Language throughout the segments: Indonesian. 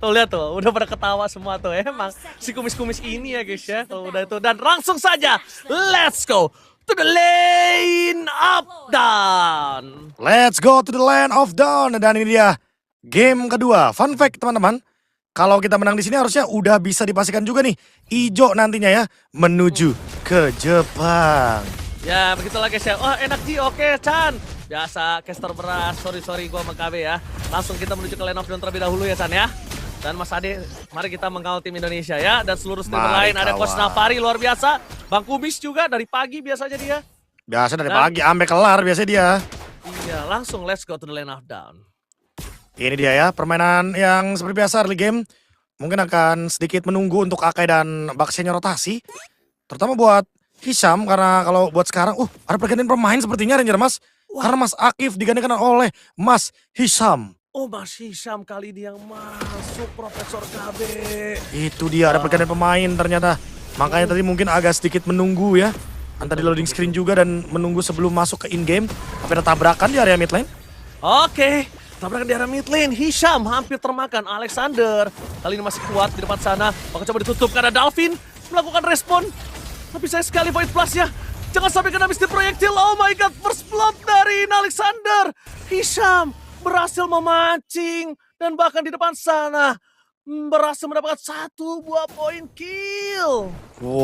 Tuh lihat tuh, udah pada ketawa semua tuh. Emang si kumis-kumis ini ya guys ya. Kalau udah itu dan langsung saja, let's go to the lane up down. Let's go to the land of dawn. Dan ini dia game kedua. Fun fact teman-teman, kalau kita menang di sini harusnya udah bisa dipastikan juga nih Ijo nantinya ya menuju ke Jepang. Ya begitulah guys ya. Oh enak Ji, oke Chan. Biasa caster beras, sorry gua sama KB ya. Langsung kita menuju ke lane of down terlebih dahulu ya Chan ya. Dan Mas Ade, mari kita mengawal tim Indonesia ya. Dan seluruh streamer lain ada Coach Nafari luar biasa. Bang Kumis juga dari pagi biasanya dia. Biasa dari pagi sampai kelar biasa dia. Iya langsung let's go to the lane of down. Ini dia ya permainan yang seperti biasa early game. Mungkin akan sedikit menunggu untuk Akai dan Baksianya rotasi. Terutama buat Hisham karena kalau buat sekarang ada pergantian pemain sepertinya Ranger Mas. Wah. Karena Mas Akif digantikan oleh Mas Hisham. Oh Mas Hisham kali ini yang masuk Profesor KB. Itu dia ada pergantian pemain ternyata. Makanya tadi mungkin agak sedikit menunggu ya. Antara di loading screen juga dan menunggu sebelum masuk ke in-game. Tapi ada tabrakan di area mid lane. Oke, tabrakan di area mid lane. Hisham hampir termakan. Alexander kali ini masih kuat di depan sana. Bakal coba ditutup karena Dalvin melakukan respon. Tapi saya sekali point plusnya. Jangan sampai kena misteri proyektil. Oh my god, first blood dari Alexander. Hisham berhasil memancing dan bahkan di depan sana berhasil mendapatkan 1 buah poin kill.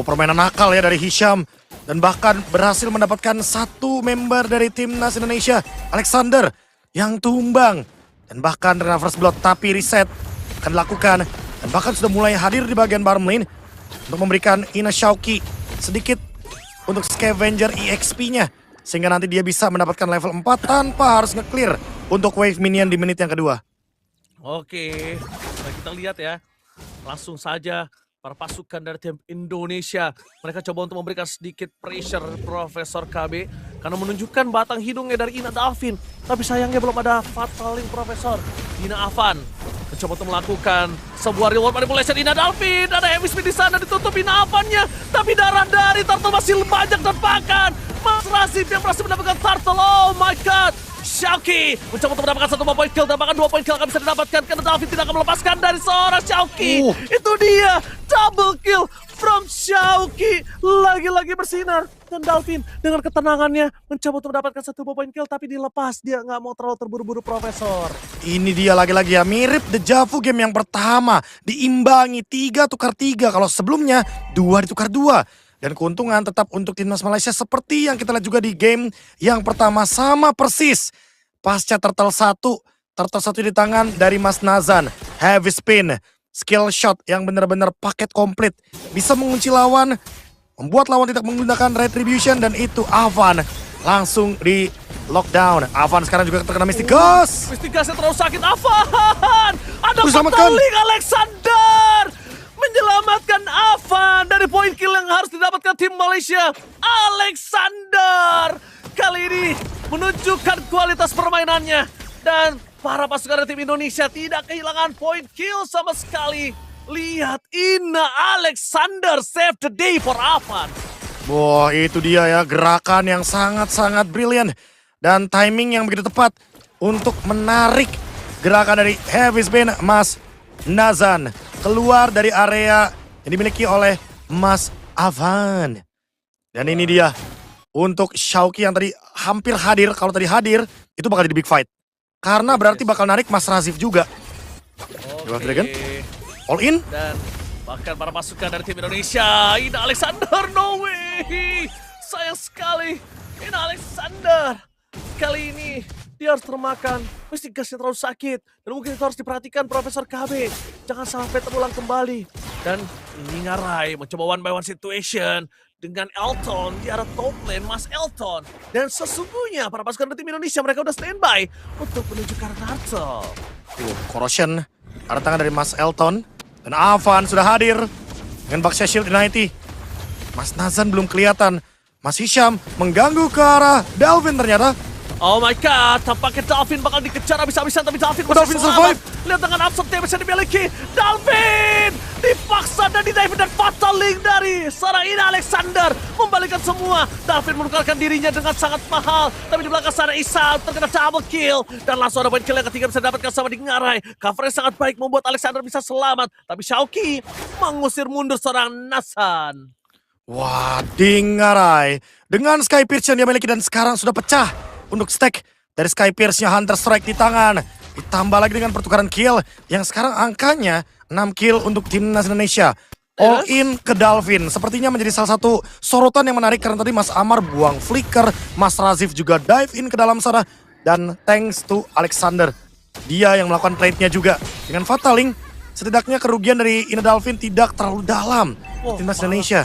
Permainan nakal ya dari Hisham. Dan bahkan berhasil mendapatkan 1 member dari timnas Indonesia, Alexander, yang tumbang. Dan bahkan terkena first blood, tapi reset akan dilakukan. Dan bahkan sudah mulai hadir di bagian bottom lane untuk memberikan Ina Shauki sedikit untuk scavenger EXP-nya. Sehingga nanti dia bisa mendapatkan level 4 tanpa harus nge-clear untuk wave minion di menit yang kedua. Oke, nah kita lihat ya. Langsung saja para pasukan dari tim Indonesia. Mereka coba untuk memberikan sedikit pressure Profesor KB. Karena menunjukkan batang hidungnya dari Ina Dalvin. Tapi sayangnya belum ada fataling Profesor. Ina Avan mencoba untuk melakukan sebuah reward manipulation. Ina Dalvin, ada heavy speed di sana ditutup Ina Avannya. Tapi darah dari Turtle masih banyak dan bahkan Mas Rasif yang berhasil mendapatkan Turtle. Oh my god. Shauki mencoba untuk mendapatkan 1 poin kill dan bahkan 2 poin kill akan bisa didapatkan karena Dalvin tidak akan melepaskan dari seorang Shauki. Itu dia double kill from Shauki, lagi-lagi bersinar dan Dalvin dengan ketenangannya mencoba untuk mendapatkan 1 poin kill tapi dilepas, dia nggak mau terlalu terburu-buru Profesor. Ini dia lagi-lagi ya mirip Dejavu game yang pertama, diimbangi 3 tukar 3 kalau sebelumnya 2 ditukar 2. Dan keuntungan tetap untuk timnas Malaysia seperti yang kita lihat juga di game yang pertama sama persis. Pasca Turtle 1 di tangan dari Mas Nazan. Heavy spin, skill shot yang benar-benar paket komplit. Bisa mengunci lawan, membuat lawan tidak menggunakan retribution dan itu Avan langsung di lockdown. Avan sekarang juga terkena Mystic Ghost. Mystic Ghost terlalu sakit Avan. Ada Diselamatkan. fataling Alexander. Menyelamatkan Avan dari poin kill yang harus didapatkan tim Malaysia. Alexander kali ini menunjukkan kualitas permainannya. Dan para pasukan dari tim Indonesia tidak kehilangan poin kill sama sekali. Lihat Ina Alexander save the day for Avan. Wah itu dia ya gerakan yang sangat-sangat brilian. Dan timing yang begitu tepat untuk menarik gerakan dari Heavy Spin Mas Nazan keluar dari area yang dimiliki oleh Mas Avan. Dan ini dia untuk Shauki yang tadi hampir hadir. Kalau tadi hadir itu bakal jadi big fight. Karena berarti bakal narik Mas Razif juga. Oke. All in. Dan bahkan para pasukan dari tim Indonesia. Ina Alexander, no way. Sayang sekali. Ina Alexander. Kali ini dia harus termakan. Mesti gasnya terlalu sakit. Dan mungkin itu harus diperhatikan Profesor KB. Jangan sampai terulang kembali. Dan ini Ngarai mencoba one by one situation. Dengan Elton di arah top lane, Mas Elton. Dan sesungguhnya para pasukan dari tim Indonesia mereka udah standby untuk menuju ke arah Turtle. Corrosion. Ada tangan dari Mas Elton. Dan Avan sudah hadir. Dengan Baksha Shield Unity. Mas Nazan belum kelihatan. Mas Hisham mengganggu ke arah Dalvin ternyata. Oh my god, tampaknya Dalvin bakal dikejar habis-habisan tapi Dalvin Dalvin survive. Lihat dengan absurd yang bisa dimiliki. Dalvin dipaksa ada di David dan fatal link dari seorang Ina Alexander membalikkan semua. Dalvin menukarkan dirinya dengan sangat mahal, tapi di belakang sana Isam terkena double kill dan langsung ada poin kill yang ketiga bisa dapatkan sama di Ngarai. Cover yang sangat baik membuat Alexander bisa selamat, tapi Xiaoqi mengusir mundur seorang Nasan. Wah, Ngarai dengan Sky Pierce yang dia miliki dan sekarang sudah pecah untuk stack dari Sky Pierce-nya. Hunter Strike di tangan. Ditambah lagi dengan pertukaran kill yang sekarang angkanya 6 kill untuk timnas Indonesia. All in ke Dalvin. Sepertinya menjadi salah satu sorotan yang menarik karena tadi Mas Amar buang flicker. Mas Razif juga dive in ke dalam sana. Dan thanks to Alexander. Dia yang melakukan trade-nya juga. Dengan Fatal Link, setidaknya kerugian dari Ina Dalvin tidak terlalu dalam di timnas Indonesia.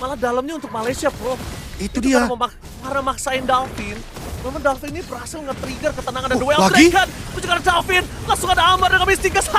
Malah dalamnya untuk Malaysia, bro. Itu dia. Karena maksain Dalvin. Memang Dalvin ini berhasil nge-trigger ketenangan dan duel lagi? Dragon. Mencegah ada Dalvin. Langsung ada Amar dengan Mystikas.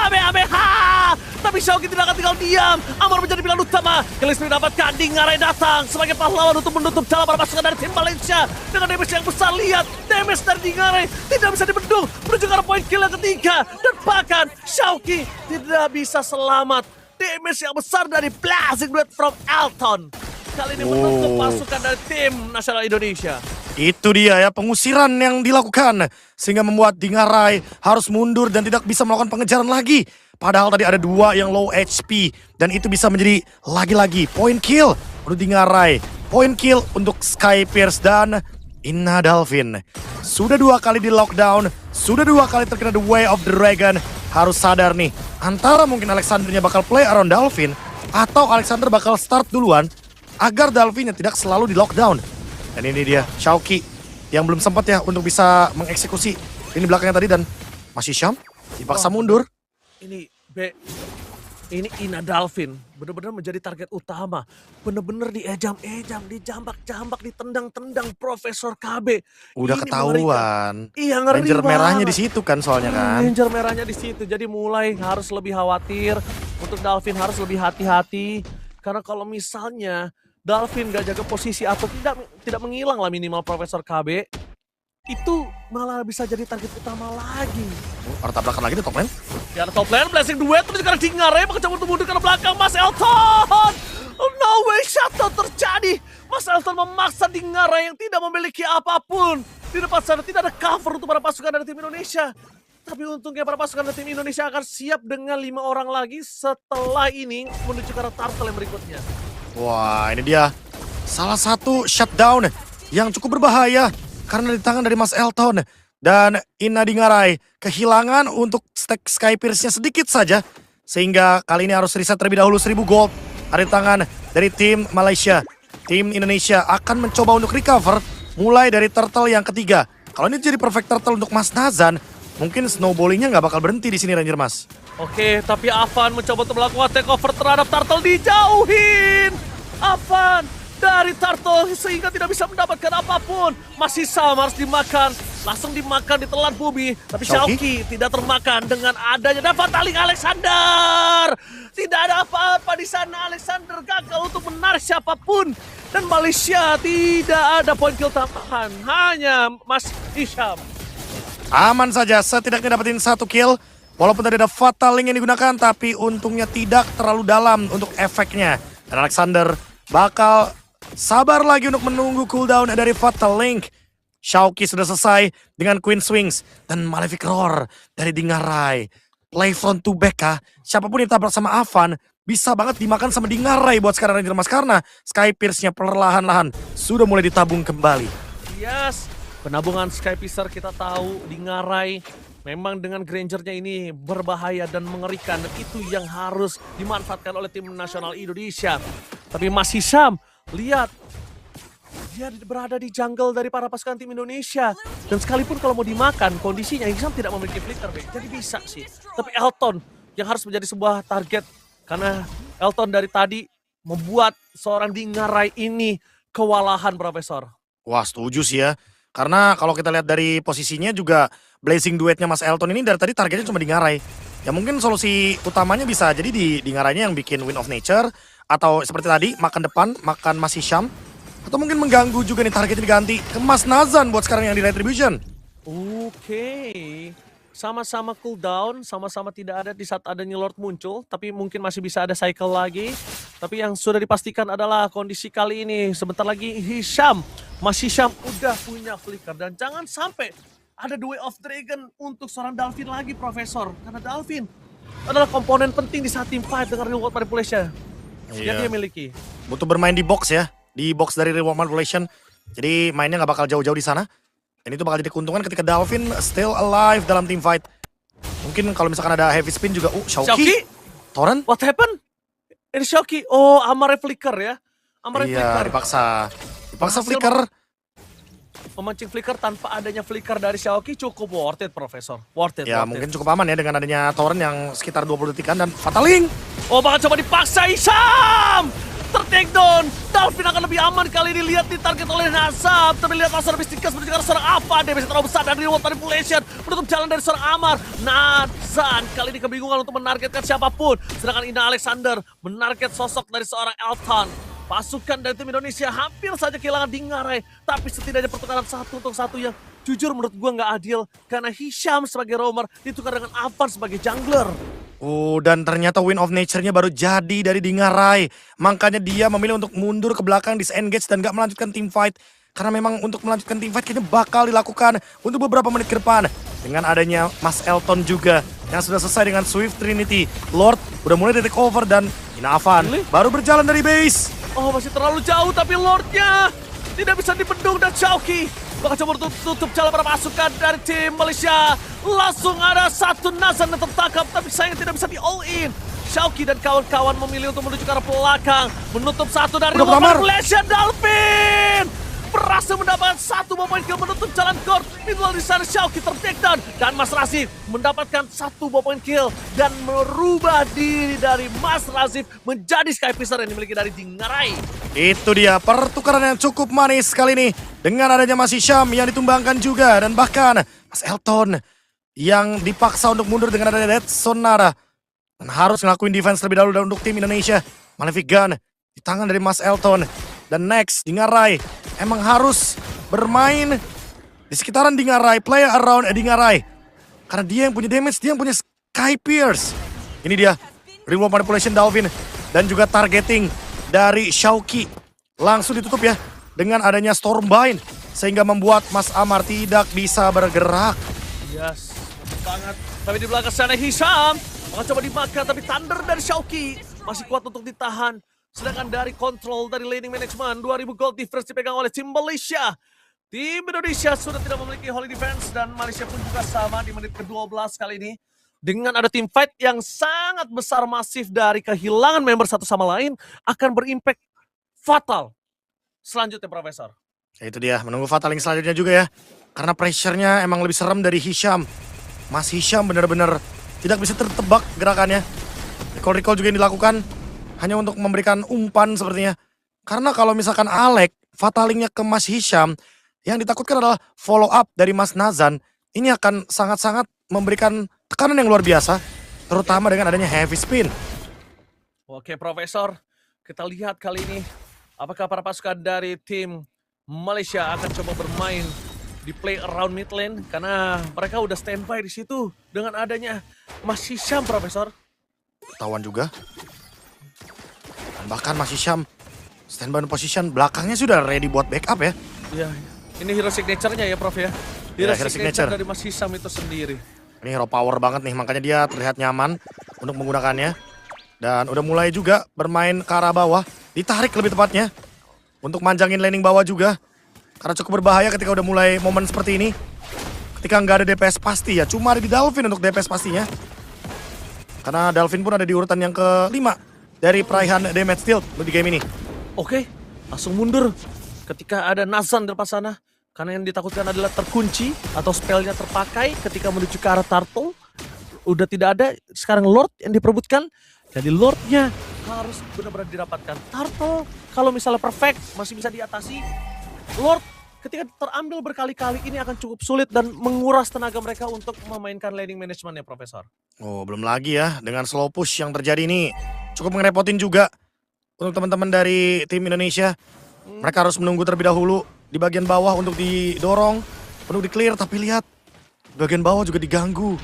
Tapi Xiaoqi tidak akan tinggal diam. Amar menjadi pilihan utama. Killing didapatkan. Ngarai datang sebagai pahlawan untuk menutup jalan para pasukan dari tim Malaysia. Dengan damage yang besar, lihat. Damage dari Ngarai tidak bisa dibendung. Menuju ke arah poin kill yang ketiga. Dan bahkan Xiaoqi tidak bisa selamat. Damage yang besar dari Blazing Blade from Elton. Kali ini menutup pasukan dari tim nasional Indonesia. Itu dia ya, pengusiran yang dilakukan. Sehingga membuat Ngarai harus mundur dan tidak bisa melakukan pengejaran lagi. Padahal tadi ada 2 yang low HP. Dan itu bisa menjadi lagi-lagi point kill untuk Ngarai. Point kill untuk Sky Pierce dan Ina Dalvin. Sudah 2 kali di lockdown. Sudah 2 kali terkena The Way of the Dragon. Harus sadar nih, antara mungkin Alexandernya bakal play around Dalvin. Atau Alexander bakal start duluan agar Dalvinnya tidak selalu di lockdown. Dan ini dia, Xiaoqi yang belum sempat ya untuk bisa mengeksekusi ini belakangnya tadi dan masih Syam dipaksa mundur. Ini Ina Dalvin benar-benar menjadi target utama. Benar-benar diejam-ejam, dijambak-jambak, ditendang-tendang Profesor KB. Udah Ini ketahuan. Iya, ngeri Ranger banget. merahnya di situ kan soalnya kan. Ranger merahnya di situ. Jadi mulai harus lebih khawatir. Untuk Dalvin harus lebih hati-hati. Karena kalau misalnya Dalvin gak jaga posisi atau tidak menghilang lah minimal Profesor KB, itu malah bisa jadi target utama lagi. Ada tabrakan lagi di top lane. Ya ada top lane, blessing duet, terus sekarang di Ngarai, mencoba untuk mundur ke belakang Mas Elton. Oh, no way, shutdown terjadi. Mas Elton memaksa di Ngarai yang tidak memiliki apapun. Di depan sana tidak ada cover untuk para pasukan dari tim Indonesia. Tapi untungnya para pasukan dari tim Indonesia akan siap dengan 5 orang lagi setelah ini menuju ke arah turtle yang berikutnya. Wah, ini dia salah satu shutdown yang cukup berbahaya karena di tangan dari Mas Elton. Dan Ina Ngarai kehilangan untuk stack Sky Pierce-nya sedikit saja. Sehingga kali ini harus reset terlebih dahulu 1000 gold. Ada di tangan dari tim Malaysia. Tim Indonesia akan mencoba untuk recover mulai dari turtle yang ketiga. Kalau ini jadi perfect turtle untuk Mas Nazan, mungkin snowballingnya nggak bakal berhenti di sini Ranger Mas. Oke, tapi Avan mencoba untuk melakukan takeover terhadap turtle, dijauhin. Avan dari turtle sehingga tidak bisa mendapatkan apapun. Masih sama harus dimakan. Langsung dimakan, ditelan Bubi. Tapi Xiaoqi tidak termakan dengan adanya dapat taling Alexander. Tidak ada apa-apa di sana. Alexander gagal untuk menarik siapapun. Dan Malaysia tidak ada poin kill tambahan. Hanya Mas Hisham. Aman saja, setidaknya dapetin 1 kill. Walaupun tadi ada Fatal Link yang digunakan, tapi untungnya tidak terlalu dalam untuk efeknya. Dan Alexander bakal sabar lagi untuk menunggu cooldown dari Fatal Link. Xiaoqi sudah selesai dengan Queen Swings dan Malefic Roar dari Ngarai. Play front to back kah? Siapapun yang tabrak sama Avan bisa banget dimakan sama Ngarai buat sekarang Ranger Mas. Karena Sky Pierce-nya perlahan-lahan sudah mulai ditabung kembali. Yes, penabungan Sky Piercer kita tahu di Ngarai. Memang dengan Granger-nya ini berbahaya dan mengerikan. Dan itu yang harus dimanfaatkan oleh tim nasional Indonesia. Tapi Mas Hisham, lihat. Dia berada di jungle dari para pasukan tim Indonesia. Dan sekalipun kalau mau dimakan, kondisinya Hisham tidak memiliki flicker, Bek. Jadi bisa sih. Tapi Elton yang harus menjadi sebuah target. Karena Elton dari tadi membuat seorang di Ngarai ini kewalahan, Profesor. Wah, setuju sih ya. Karena kalau kita lihat dari posisinya juga Blazing duetnya Mas Elton ini dari tadi targetnya cuma di Ngarai. Ya mungkin solusi utamanya bisa jadi di Ngarainya yang bikin Wind of Nature. Atau seperti tadi, makan depan, makan Mas Hisham. Atau mungkin mengganggu juga nih targetnya diganti ke Mas Nazan buat sekarang yang di Retribution. Oke. sama-sama cooldown, sama-sama tidak ada di saat adanya Lord muncul, tapi mungkin masih bisa ada cycle lagi. Tapi yang sudah dipastikan adalah kondisi kali ini, sebentar lagi Mas Hisham udah punya flicker. Dan jangan sampai ada The Way of Dragon untuk seorang Dalvin lagi, Profesor. Karena Dalvin adalah komponen penting di saat team fight dengan reward manipulation yang dia miliki. Butuh bermain di box ya, di box dari reward manipulation. Jadi mainnya nggak bakal jauh-jauh di sana. Dan itu bakal jadi keuntungan ketika Dalvin still alive dalam team fight. Mungkin kalau misalkan ada heavy spin juga, Xiaoqi. Torrent? What happened? Ini Xiaoqi. Oh, Amare flicker ya. Amare Iya, flicker. dipaksa flicker. Memancing flicker tanpa adanya flicker dari Xiaoqi cukup worth it, Profesor. Worth it. Ya mungkin cukup aman ya dengan adanya Torrent yang sekitar 20 detikan dan Fataling. Oh, bakal coba dipaksa Hisham! Ter-take down. Dalvin akan lebih aman kali ini, lihat ditarget oleh Nasab. Tapi lihat langsung Mystikas menunjukkan seorang apa. Damage terlalu besar dari reward manipulation. Menutup jalan dari seorang Amar. Nazan kali ini kebingungan untuk menargetkan siapapun. Sedangkan Ina Alexander menarget sosok dari seorang Elton. Pasukan dari tim Indonesia hampir saja kehilangan Dingarai. Tapi setidaknya pertukaran 1-1 yang jujur menurut gua nggak adil. Karena Hisham sebagai roamer ditukar dengan Avan sebagai jungler. Dan ternyata win of nature-nya baru jadi dari Dingarai. Makanya dia memilih untuk mundur ke belakang, disengage dan gak melanjutkan team fight. Karena memang untuk melanjutkan team fight kayaknya bakal dilakukan untuk beberapa menit ke depan. Dengan adanya Mas Elton juga yang sudah selesai dengan Swift Trinity. Lord udah mulai take over dan Inavan baru berjalan dari base. Oh, masih terlalu jauh tapi Lordnya tidak bisa dibendung dan Xiaoqi bakal coba tutup jalan para pasukan dari tim Malaysia. Langsung ada satu Nazan yang tertangkap tapi sayang tidak bisa di all in. Xiaoqi dan kawan-kawan memilih untuk menuju ke arah belakang. Menutup satu dari Malaysia. Dalvin berhasil mendapatkan satu poin kill menutup jalan Gord. Meanwhile di sana Xiaoqi ter-takedown dan Mas Razif mendapatkan satu poin kill dan merubah diri dari Mas Razif menjadi Sky Piscer yang dimiliki dari Dingarai. Itu dia pertukaran yang cukup manis kali ini dengan adanya Mas Hisham yang ditumbangkan juga dan bahkan Mas Elton yang dipaksa untuk mundur dengan adanya Dead Sonara dan harus ngelakuin defense terlebih dahulu untuk tim Indonesia. Malefic Gun di tangan dari Mas Elton dan next Dingarai emang harus bermain di sekitaran Dingarai, play around Dingarai karena dia yang punya damage, dia yang punya Sky Pierce. Ini dia reward manipulation Dalvin dan juga targeting dari Xiaoqi langsung ditutup ya dengan adanya Stormbind sehingga membuat Mas Amar tidak bisa bergerak. Yes, banget. Tapi di belakang sana Hisham akan coba dimakan tapi Thunder dari Xiaoqi masih kuat untuk ditahan. Sedangkan dari kontrol dari laning management 2000 gold difference dipegang oleh tim Malaysia. Tim Indonesia sudah tidak memiliki holy defense dan Malaysia pun juga sama di menit ke-12 kali ini. Dengan ada tim fight yang sangat besar masif dari kehilangan member satu sama lain akan berimpact fatal. Selanjutnya Profesor. Ya itu dia, menunggu Fataling selanjutnya juga ya. Karena pressure-nya emang lebih serem dari Hisham. Mas Hisham benar-benar tidak bisa tertebak gerakannya. Recall juga yang dilakukan hanya untuk memberikan umpan sepertinya. Karena kalau misalkan Alek, Fatalingnya ke Mas Hisham, yang ditakutkan adalah follow up dari Mas Nazan. Ini akan sangat-sangat memberikan tekanan yang luar biasa, terutama dengan adanya heavy spin. Oke Profesor, kita lihat kali ini apakah para pasukan dari tim Malaysia akan coba bermain di play around mid lane karena mereka udah standby di situ dengan adanya Mas Hisham, Profesor. Ketahuan juga. Dan bahkan Mas Hisham standby position belakangnya sudah ready buat backup ya. Iya, ini hero signature-nya ya Prof ya. Hero signature dari Mas Hisham itu sendiri. Ini hero power banget nih, makanya dia terlihat nyaman untuk menggunakannya. Dan udah mulai juga bermain ke arah bawah, ditarik lebih tepatnya. Untuk manjangin laning bawah juga. Karena cukup berbahaya ketika udah mulai momen seperti ini. Ketika nggak ada DPS pasti ya, cuma ada di Dalvin untuk DPS pastinya. Karena Dalvin pun ada di urutan yang ke-5 dari peraihan damage dealt di game ini. Oke, langsung mundur ketika ada Nazan di depan sana. Karena yang ditakutkan adalah terkunci atau spellnya terpakai ketika menuju ke arah Turtle. Udah tidak ada, sekarang Lord yang diperebutkan. Jadi Lordnya harus benar-benar didapatkan. Turtle kalau misalnya perfect masih bisa diatasi. Lord ketika terambil berkali-kali ini akan cukup sulit dan menguras tenaga mereka untuk memainkan laning managementnya Profesor. Oh belum lagi ya, dengan slow push yang terjadi ini cukup ngerepotin juga untuk teman-teman dari tim Indonesia. Mereka harus menunggu terlebih dahulu di bagian bawah untuk didorong, untuk di clear, tapi lihat Bagian bawah juga diganggu.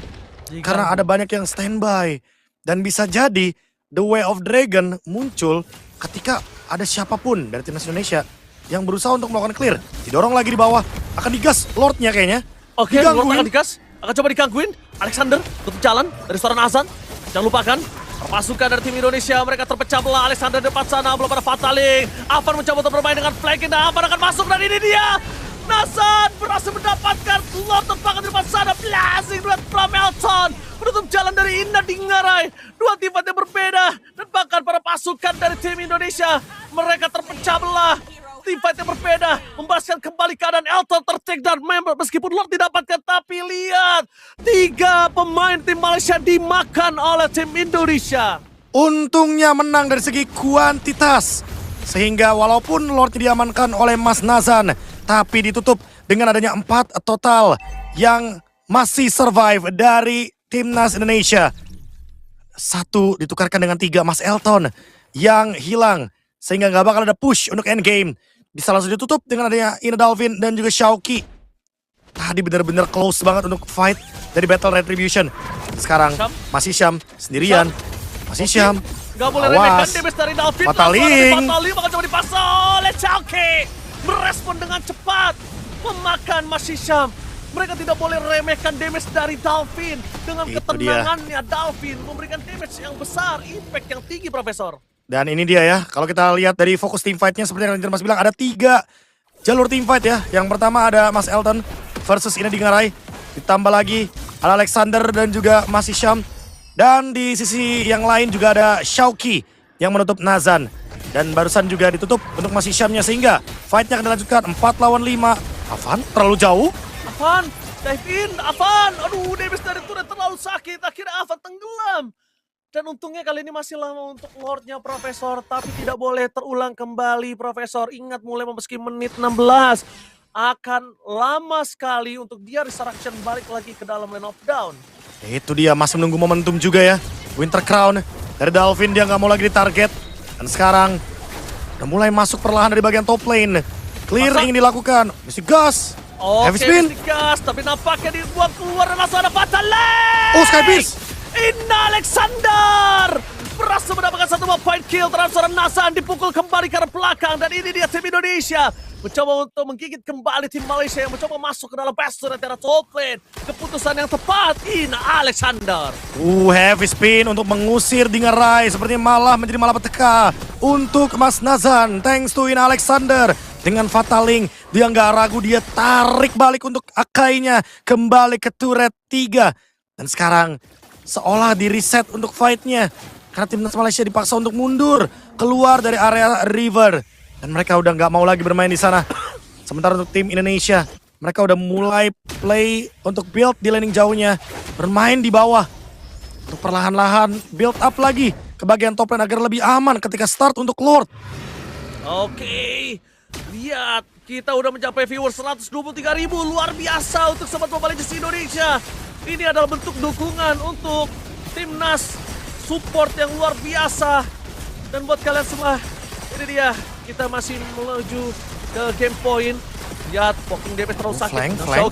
Karena ada banyak yang standby. Dan bisa jadi The Way of Dragon muncul ketika ada siapapun dari timnas Indonesia yang berusaha untuk melakukan clear. Didorong lagi di bawah. Akan digas Lordnya kayaknya. Oke, Lord akan digas. Akan coba digangguin. Alexander tutup jalan dari seorang Azan. Jangan lupakan. Pasukan dari tim Indonesia, mereka terpecah belah. Alexander di depan sana, belum ada Fataling. Avan mencoba untuk bermain dengan flanking dan Avan akan masuk dan ini dia. Nazan berhasil mendapatkan Lord terbang di depan sana. Blazing duet from Elton. Menutup jalan dari Inna Dingarai. Dua tim fight yang berbeda. Dan bahkan para pasukan dari tim Indonesia, mereka terpecah belah. Tim fight yang berbeda, membahaskan kembali keadaan Elton ter-take down member meskipun Lord didapatkan, tapi lihat 3 pemain tim Malaysia dimakan oleh tim Indonesia. Untungnya menang dari segi kuantitas. Sehingga walaupun Lord diamankan oleh Mas Nazan, tapi ditutup dengan adanya 4 total yang masih survive dari timnas Indonesia. 1 ditukarkan dengan 3 Mas Elton yang hilang. Sehingga gak bakal ada push untuk endgame. Bisa langsung ditutup dengan adanya Ina Dalvin dan juga Shauki. Tadi benar-benar close banget untuk fight dari Battle Retribution. Sekarang masih Syam sendirian. Masih Syam. Gak boleh remehkan damage dari Dalvin. Fataling. Fataling bakal coba dipasang oleh Shauki. Merespon dengan cepat. Memakan masih Syam. Mereka tidak boleh remehkan damage dari Dalvin. Dengan ketenangannya Dalvin memberikan damage yang besar. Impact yang tinggi, Profesor. Dan ini dia ya, kalau kita lihat dari fokus team fight-nya seperti yang Mas bilang, ada 3 jalur team fight ya. Yang pertama ada Mas Elton versus Ina Dingarai. Ditambah lagi ada Alexander dan juga Mas Hisham. Dan di sisi yang lain juga ada Shauki yang menutup Nazan. Dan barusan juga ditutup untuk Mas Hishamnya sehingga fight-nya akan dilanjutkan 4 lawan 5. Avan terlalu jauh. Avan, dive in, Avan. Aduh, damage dari turret terlalu sakit. Akhirnya Avan tenggelam. Dan untungnya kali ini masih lama untuk Lordnya Profesor. Tapi tidak boleh terulang kembali Profesor. Ingat mulai memasuki menit 16. Akan lama sekali untuk dia resurrection balik lagi ke dalam lane of down. Itu dia, masih menunggu momentum juga ya. Winter Crown dari Dalvin, dia nggak mau lagi ditarget. Dan sekarang udah mulai masuk perlahan dari bagian top lane. Clear ingin dilakukan. Mesti gas. Oke, mesti gas. Tapi nampaknya dibuang keluar dan langsung ada Fatal Lane. Oh, Skybeast. Inna Alexander berhasil mendapatkan 1 point kill terhadap seorang Nazan, dipukul kembali ke arah belakang. Dan ini dia tim Indonesia mencoba untuk menggigit kembali tim Malaysia yang mencoba masuk ke dalam bastion antara top lane. Keputusan yang tepat Inna Alexander. Heavy spin untuk mengusir Dingarai, sepertinya malah menjadi malapetaka untuk Mas Nazan. Thanks to Inna Alexander. Dengan Fataling, dia nggak ragu, dia tarik balik untuk Akainya kembali ke turret 3. Dan sekarang seolah di reset untuk fight-nya. Karena timnas Malaysia dipaksa untuk mundur keluar dari area river. Dan mereka udah nggak mau lagi bermain di sana. Sementara untuk tim Indonesia, mereka udah mulai play untuk build di laning jauhnya. Bermain di bawah. Untuk perlahan-lahan build up lagi ke bagian top lane agar lebih aman ketika start untuk Lord. Oke, lihat kita udah mencapai viewers 123.000. Luar biasa untuk Sobat Mobile Legends Indonesia. Ini adalah bentuk dukungan untuk timnas, support yang luar biasa. Dan buat kalian semua, ini dia, kita masih menuju ke game point. Lihat, poking damage terlalu sakit.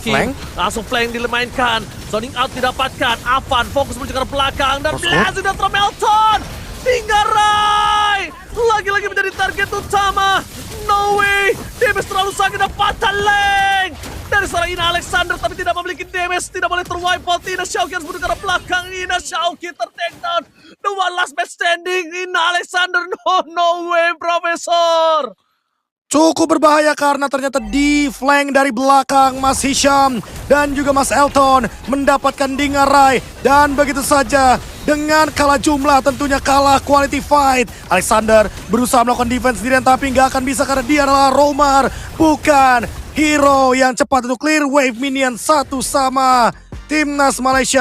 Flank. Langsung flank dilemainkan. Zoning out didapatkan. Avan fokus menuju ke belakang. Dan Blazing dan Melton. Dingarai lagi-lagi menjadi target utama. No way, damage terlalu sakit dan Fataling dari seorang Ina Alexander, tapi tidak memiliki damage, tidak boleh terwipe out. Ina Shauki harus menuju ke belakang. Ina Shauki ter-take down. The one last match standing. Ina Alexander, no way, Profesor. Cukup berbahaya karena ternyata di flank dari belakang Mas Hisham dan juga Mas Elton mendapatkan Dingarai. Dan begitu saja dengan kalah jumlah, tentunya kalah quality fight. Alexander berusaha melakukan defense sendirian tapi nggak akan bisa karena dia adalah Romar, bukan hero yang cepat untuk clear wave minion 1 sama timnas Malaysia.